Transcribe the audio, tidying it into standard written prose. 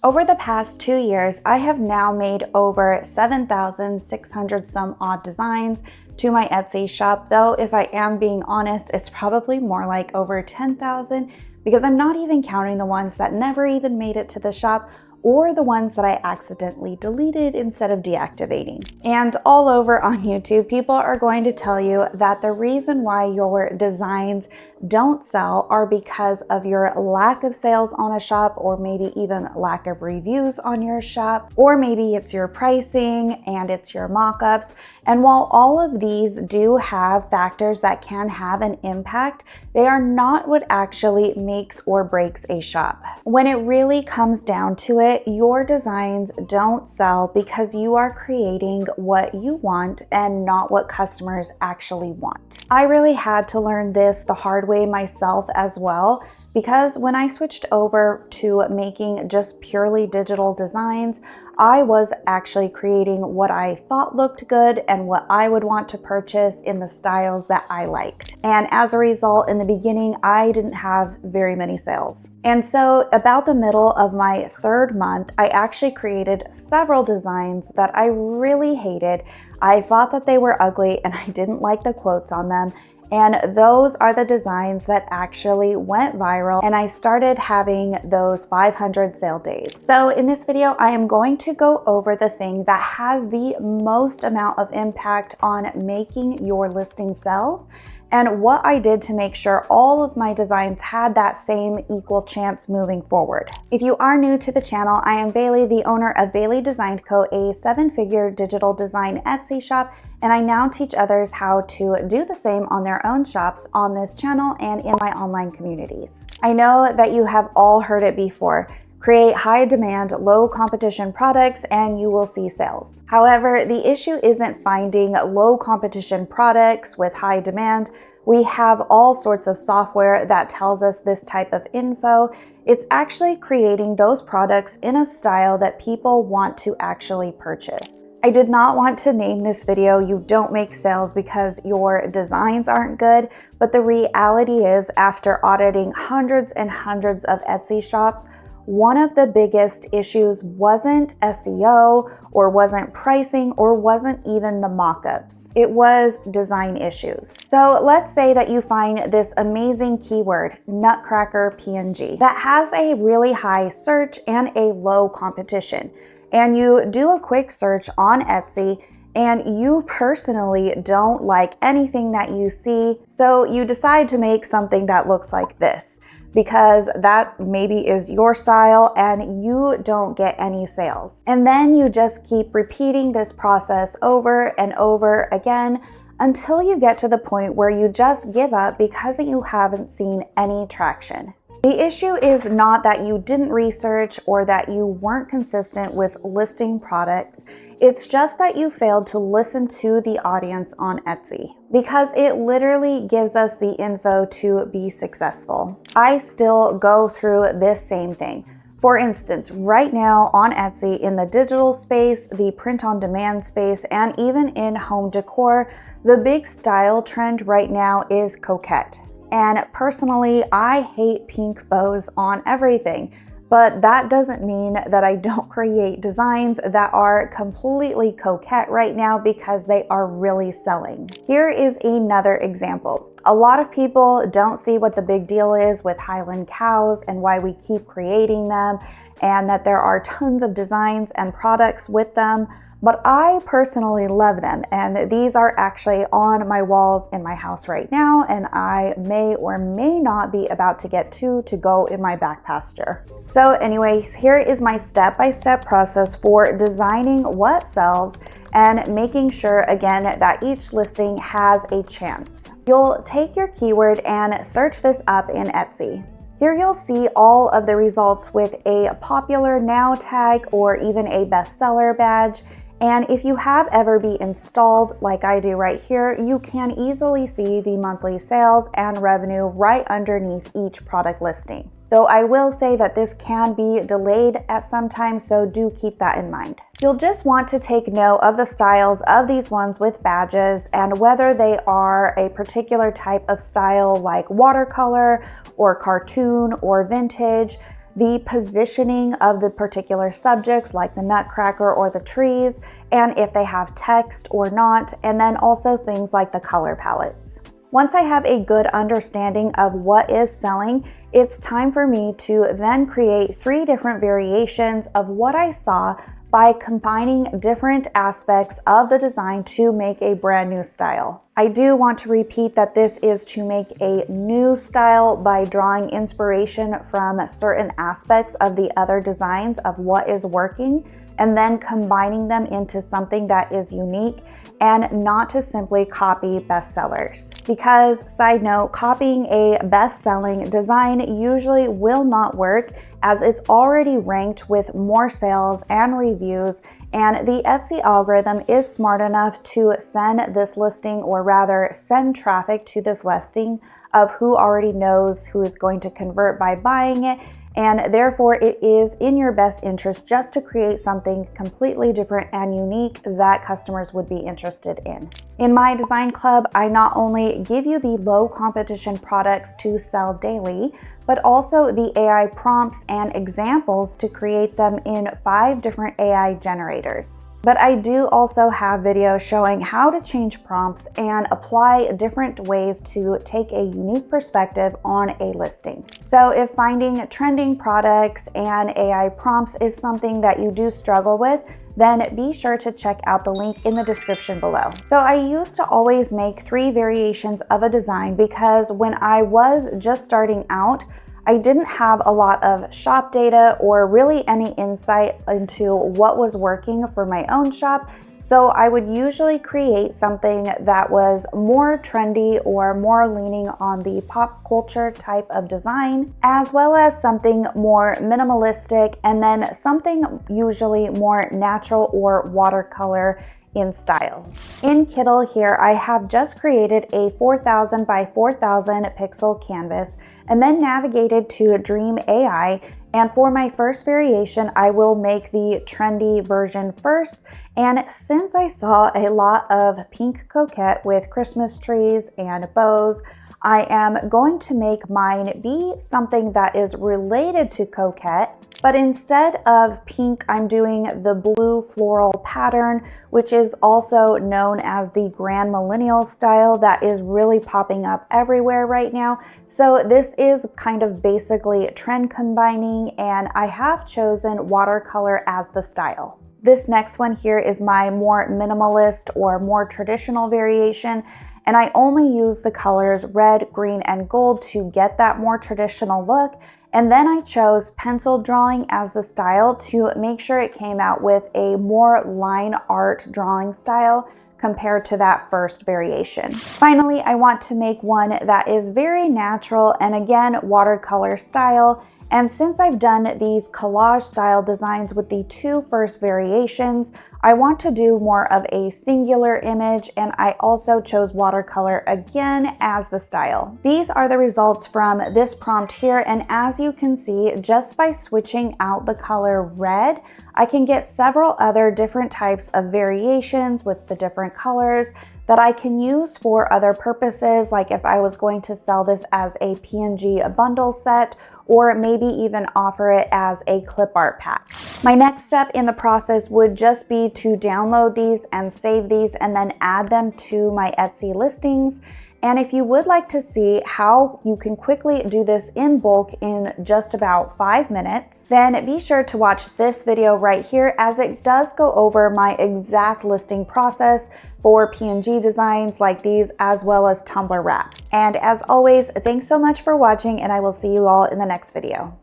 Over the past 2 years, I have now made over 7,600 some odd designs to my Etsy shop, though if I am being honest, it's probably more like over 10,000 because I'm not even counting the ones that never even made it to the shop or the ones that I accidentally deleted instead of deactivating. And all over on YouTube, people are going to tell you that the reason why your designs don't sell are because of your lack of sales on a shop, or maybe even lack of reviews on your shop, or maybe it's your pricing and it's your mock-ups. And while all of these do have factors that can have an impact, they are not what actually makes or breaks a shop. When it really comes down to it, your designs don't sell because you are creating what you want and not what customers actually want. I really had to learn this the hard way myself as well, because when I switched over to making just purely digital designs, I was actually creating what I thought looked good and what I would want to purchase in the styles that I liked. And as a result, in the beginning, I didn't have very many sales. And so about the middle of my 3rd month, I actually created several designs that I really hated. I thought that they were ugly and I didn't like the quotes on them. And those are the designs that actually went viral, and I started having those 500 sale days. So in this video, I am going to go over the thing that has the most amount of impact on making your listing sell, and what I did to make sure all of my designs had that same equal chance moving forward. If you are new to the channel, I am Bailey, the owner of Bailey Design Co., a 7-figure digital design Etsy shop, and I now teach others how to do the same on their own shops on this channel and in my online communities. I know that you have all heard it before. Create high demand, low competition products and you will see sales. However, the issue isn't finding low competition products with high demand. We have all sorts of software that tells us this type of info. It's actually creating those products in a style that people want to actually purchase. I did not want to name this video "You Don't Make Sales" because your designs aren't good, but the reality is, after auditing hundreds and hundreds of Etsy shops, one of the biggest issues wasn't SEO or wasn't pricing or wasn't even the mock-ups. It was design issues. So let's say that you find this amazing keyword, nutcracker PNG, that has a really high search and a low competition. And you do a quick search on Etsy and you personally don't like anything that you see, so you decide to make something that looks like this because that maybe is your style and you don't get any sales. And then you just keep repeating this process over and over again until you get to the point where you just give up because you haven't seen any traction. The issue is not that you didn't research or that you weren't consistent with listing products. It's just that you failed to listen to the audience on Etsy, because it literally gives us the info to be successful. I still go through this same thing. For instance, right now on Etsy, in the digital space, the print-on-demand space, and even in home decor, the big style trend right now is coquette. And personally, I hate pink bows on everything, but that doesn't mean that I don't create designs that are completely coquette right now because they are really selling. Here is another example. A lot of people don't see what the big deal is with Highland cows and why we keep creating them, and that there are tons of designs and products with them. But I personally love them, and these are actually on my walls in my house right now, and I may or may not be about to get two to go in my back pasture. So anyways, here is my step-by-step process for designing what sells and making sure, again, that each listing has a chance. You'll take your keyword and search this up in Etsy. Here you'll see all of the results with a popular now tag or even a bestseller badge. And if you have ever been installed like I do right here, you can easily see the monthly sales and revenue right underneath each product listing. Though I will say that this can be delayed at some time, so do keep that in mind. You'll just want to take note of the styles of these ones with badges and whether they are a particular type of style like watercolor or cartoon or vintage. the positioning of the particular subjects like the nutcracker or the trees, and if they have text or not, and then also things like the color palettes. Once I have a good understanding of what is selling, it's time for me to then create 3 different variations of what I saw by combining different aspects of the design to make a brand new style. I do want to repeat that this is to make a new style by drawing inspiration from certain aspects of the other designs of what is working and then combining them into something that is unique and not to simply copy bestsellers. Because, side note, copying a best-selling design usually will not work as it's already ranked with more sales and reviews, and the Etsy algorithm is smart enough to send this listing, or rather send traffic to this listing of who already knows who is going to convert by buying it, and therefore it is in your best interest just to create something completely different and unique that customers would be interested in. In my design club, I not only give you the low competition products to sell daily, but also the AI prompts and examples to create them in 5 different AI generators. But I do also have videos showing how to change prompts and apply different ways to take a unique perspective on a listing. So if finding trending products and AI prompts is something that you do struggle with, then be sure to check out the link in the description below. So I used to always make 3 variations of a design because when I was just starting out, I didn't have a lot of shop data or really any insight into what was working for my own shop. So I would usually create something that was more trendy or more leaning on the pop culture type of design, as well as something more minimalistic, and then something usually more natural or watercolor in style. In Kittle here, I have just created a 4000 by 4000 pixel canvas and then navigated to Dream AI. And for my first variation, I will make the trendy version first. And since I saw a lot of pink coquette with Christmas trees and bows, I am going to make mine be something that is related to coquette, but instead of pink, I'm doing the blue floral pattern, which is also known as the grand millennial style that is really popping up everywhere right now. So this is kind of basically trend combining, and I have chosen watercolor as the style. This next one here is my more minimalist or more traditional variation, and I only use the colors red, green, and gold to get that more traditional look. And then I chose pencil drawing as the style to make sure it came out with a more line art drawing style compared to that first variation. Finally, I want to make one that is very natural and again, watercolor style. And since I've done these collage style designs with the 2 first variations, I want to do more of a singular image, and I also chose watercolor again as the style. These are the results from this prompt here, and as you can see, just by switching out the color red, I can get several other different types of variations with the different colors that I can use for other purposes, like if I was going to sell this as a PNG bundle set, or maybe even offer it as a clip art pack. My next step in the process would just be to download these and save these and then add them to my Etsy listings. And if you would like to see how you can quickly do this in bulk in just about 5 minutes, then be sure to watch this video right here, as it does go over my exact listing process for PNG designs like these, as well as Tumblr wrap. And as always, thanks so much for watching, and I will see you all in the next video.